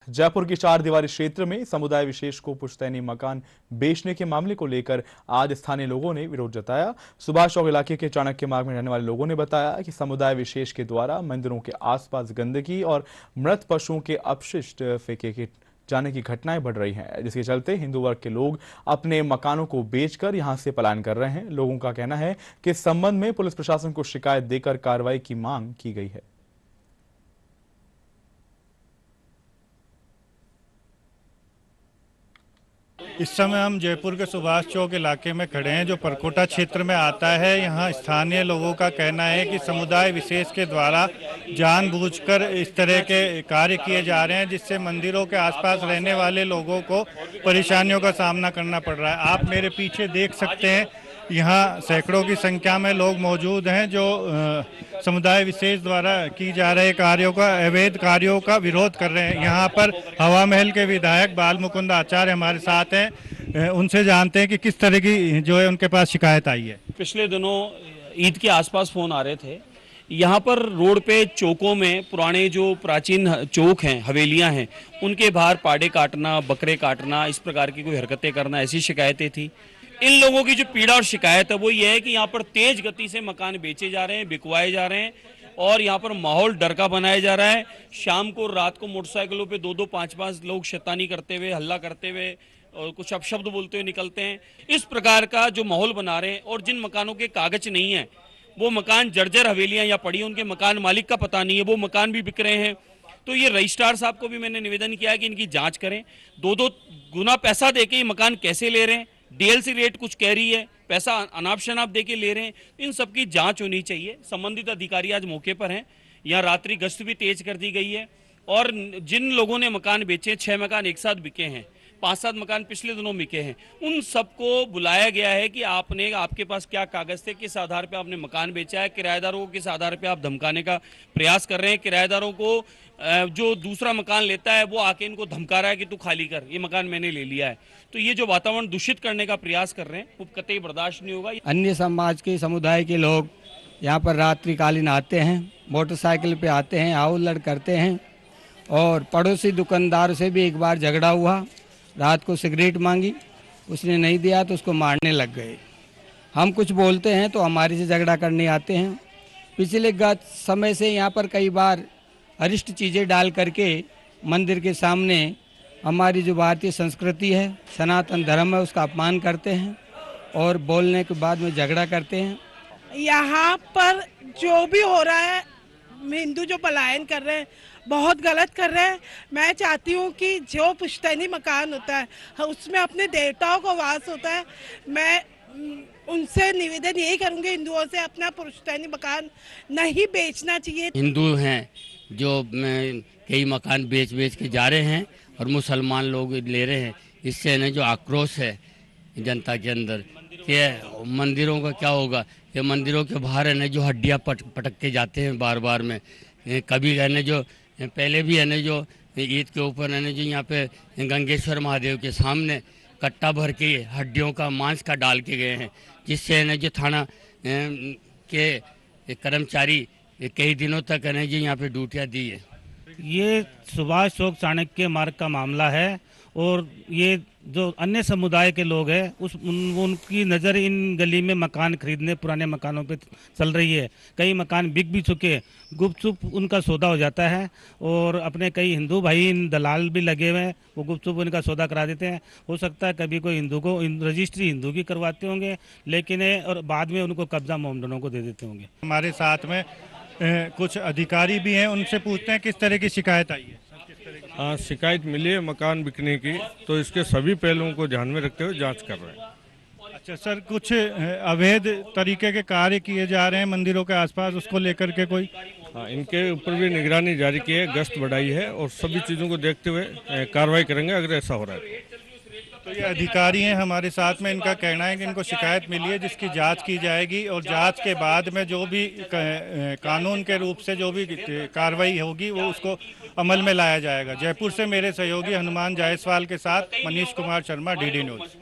जयपुर की चार दीवारी क्षेत्र में समुदाय विशेष को पुश्तैनी मकान बेचने के मामले को लेकर आज स्थानीय लोगों ने विरोध जताया। सुभाष चौक इलाके के चाणक्य मार्ग में रहने वाले लोगों ने बताया कि समुदाय विशेष के द्वारा मंदिरों के आसपास गंदगी और मृत पशुओं के अपशिष्ट फेंके के जाने की घटनाएं बढ़ रही हैं, जिसके चलते हिंदू वर्ग के लोग अपने मकानों को बेचकर यहां से पलायन कर रहे हैं। लोगों का कहना है कि इस संबंध में पुलिस प्रशासन को शिकायत देकर कार्रवाई की मांग की गई है। इस समय हम जयपुर के सुभाष चौक इलाके में खड़े हैं, जो परकोटा क्षेत्र में आता है। यहाँ स्थानीय लोगों का कहना है कि समुदाय विशेष के द्वारा जानबूझकर इस तरह के कार्य किए जा रहे हैं, जिससे मंदिरों के आसपास रहने वाले लोगों को परेशानियों का सामना करना पड़ रहा है। आप मेरे पीछे देख सकते हैं, यहाँ सैकड़ों की संख्या में लोग मौजूद हैं जो समुदाय विशेष द्वारा की जा रहे कार्यों का, अवैध कार्यों का विरोध कर रहे हैं। यहाँ पर हवा महल के विधायक बाल मुकुंद आचार्य हमारे साथ हैं, उनसे जानते हैं कि किस तरह की जो है उनके पास शिकायत आई है। पिछले दिनों ईद के आसपास फोन आ रहे थे। यहाँ पर रोड पे चौकों में पुराने जो प्राचीन चौक हैं, हवेलियाँ हैं, उनके बाहर पाड़े काटना, बकरे काटना, इस प्रकार की कोई हरकतें करना, ऐसी शिकायतें थी। इन लोगों की जो पीड़ा और शिकायत है वो ये है कि यहाँ पर तेज गति से मकान बेचे जा रहे हैं, बिकवाए जा रहे हैं और यहाँ पर माहौल डर का बनाया जा रहा है। शाम को, रात को मोटरसाइकिलों पे 2-2, 5-5 लोग शैतानी करते हुए, हल्ला करते हुए और कुछ अपशब्द बोलते हुए निकलते हैं। इस प्रकार का जो माहौल बना रहे हैं और जिन मकानों के कागज नहीं है, वो मकान जर्जर हवेलियां या पड़ी, उनके मकान मालिक का पता नहीं है, वो मकान भी बिक रहे हैं। तो ये रजिस्ट्रार साहब को भी मैंने निवेदन किया है कि इनकी जांच करें। 2-2 गुना पैसा देके ये मकान कैसे ले रहे हैं, डीएलसी रेट कुछ कह रही है, पैसा अनाप शनाप देके ले रहे हैं, इन सब की जांच होनी चाहिए। संबंधित अधिकारी आज मौके पर हैं, यहाँ रात्रि गश्त भी तेज कर दी गई है और जिन लोगों ने मकान बेचे, 6 मकान एक साथ बिके हैं, 5-7 मकान पिछले दिनों बिके हैं, उन सबको बुलाया गया है कि आपके पास क्या कागज थे, किस आधार पे आपने मकान बेचा है, किराएदारों को किस आधार पे आप धमकाने का प्रयास कर रहे हैं। किराएदारों को जो दूसरा मकान लेता है वो आके इनको धमका रहा है कि तू खाली कर, ये मकान मैंने ले लिया है। तो ये जो वातावरण दूषित करने का प्रयास कर रहे हैं वो कतई बर्दाश्त नहीं होगा। अन्य समाज के, समुदाय के लोग यहाँ पर रात्रिकालीन आते हैं, मोटरसाइकिल पे आते हैं, आओ-लड़ करते हैं और पड़ोसी दुकानदार से भी एक बार झगड़ा हुआ। रात को सिगरेट मांगी, उसने नहीं दिया तो उसको मारने लग गए। हम कुछ बोलते हैं तो हमारे से झगड़ा करने आते हैं। पिछले समय से यहाँ पर कई बार अरिष्ट चीज़ें डाल करके मंदिर के सामने हमारी जो भारतीय संस्कृति है, सनातन धर्म है, उसका अपमान करते हैं और बोलने के बाद में झगड़ा करते हैं। यहाँ पर जो भी हो रहा है, हिंदू जो पलायन कर रहे हैं बहुत गलत कर रहे हैं। मैं चाहती हूँ कि जो पुश्तैनी मकान होता है उसमें अपने देवताओं को वास होता है। मैं उनसे निवेदन यही करूँगी, हिंदुओं से अपना पुश्तैनी मकान नहीं बेचना चाहिए। हिंदू हैं जो कई मकान बेच के जा रहे हैं और मुसलमान लोग ले रहे हैं। इससे न जो आक्रोश है जनता के अंदर कि मंदिरों का क्या होगा। ये मंदिरों के बाहर है न जो हड्डियाँ पटक के जाते हैं बार में। कभी है न जो पहले भी है न जो ईद के ऊपर है न जो यहाँ पे गंगेश्वर महादेव के सामने कट्टा भर के हड्डियों का, मांस का डाल के गए हैं, जिससे है न जो थाना के कर्मचारी कई दिनों तक है न जो यहाँ पे ड्यूटियाँ दी है। ये सुभाष चौक चाणक्य मार्ग का मामला है और ये जो अन्य समुदाय के लोग हैं उनकी नज़र इन गली में मकान खरीदने, पुराने मकानों पे चल रही है। कई मकान बिक भी चुके, गुपचुप उनका सौदा हो जाता है और अपने कई हिंदू भाई इन दलाल भी लगे हुए हैं, वो गुपचुप उनका सौदा करा देते हैं। हो सकता है कभी कोई हिंदू को रजिस्ट्री हिंदू की करवाते होंगे, लेकिन और बाद में उनको कब्जा मोमडनों को दे देते होंगे। हमारे साथ में कुछ अधिकारी भी हैं, उनसे पूछते हैं किस तरह की शिकायत आई है। हाँ, शिकायत मिली है मकान बिकने की, तो इसके सभी पहलुओं को ध्यान में रखते हुए जांच कर रहे हैं। अच्छा सर, कुछ अवैध तरीके के कार्य किए जा रहे हैं मंदिरों के आसपास, उसको लेकर के कोई? हाँ, इनके ऊपर भी निगरानी जारी की है, गश्त बढ़ाई है और सभी चीज़ों को देखते हुए कार्रवाई करेंगे अगर ऐसा हो रहा है। तो ये अधिकारी हैं हमारे साथ में, इनका कहना है कि इनको शिकायत मिली है जिसकी जांच की जाएगी और जांच के बाद में जो भी कानून के रूप से जो भी कार्रवाई होगी वो उसको अमल में लाया जाएगा। जयपुर से मेरे सहयोगी हनुमान जायसवाल के साथ मनीष कुमार शर्मा, डीडी न्यूज़।